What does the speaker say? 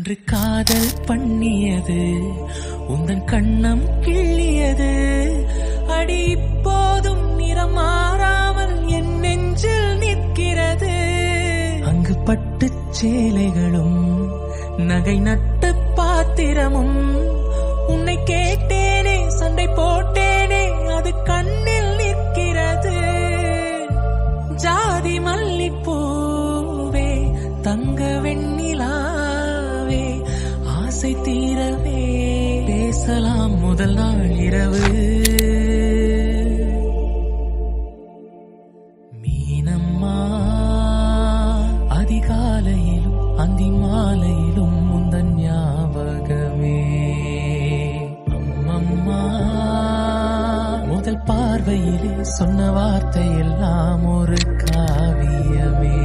அன்று காதல் பண்ணியது உந்தன் கண்ணம் கிள்ளியது அடி இப்போதும் நிறம் மாறாமல் என் நெஞ்சில் நிற்கிறது. அங்கு பட்டுச் சேலைகளும் நகை நட்டு பாத்திரமும் உன்னை கேட்டேனே சண்டை போட்டேனே அது கண்ணில் நிற்கிறது. ஜாதி மல்லிப்பூவே தங்க வெண்ணிலாவே ஆசை தீரவே பேசலாம் முதல் நாள் இரவு. மீனம்மா அதிகாலையிலும் அந்தி மாலையிலும் முந்தன் ஞாபகமே. அம்மம்மா முதல் பார்வையிலே சொன்ன வார்த்தை எல்லாம் ஒரு காவியமே.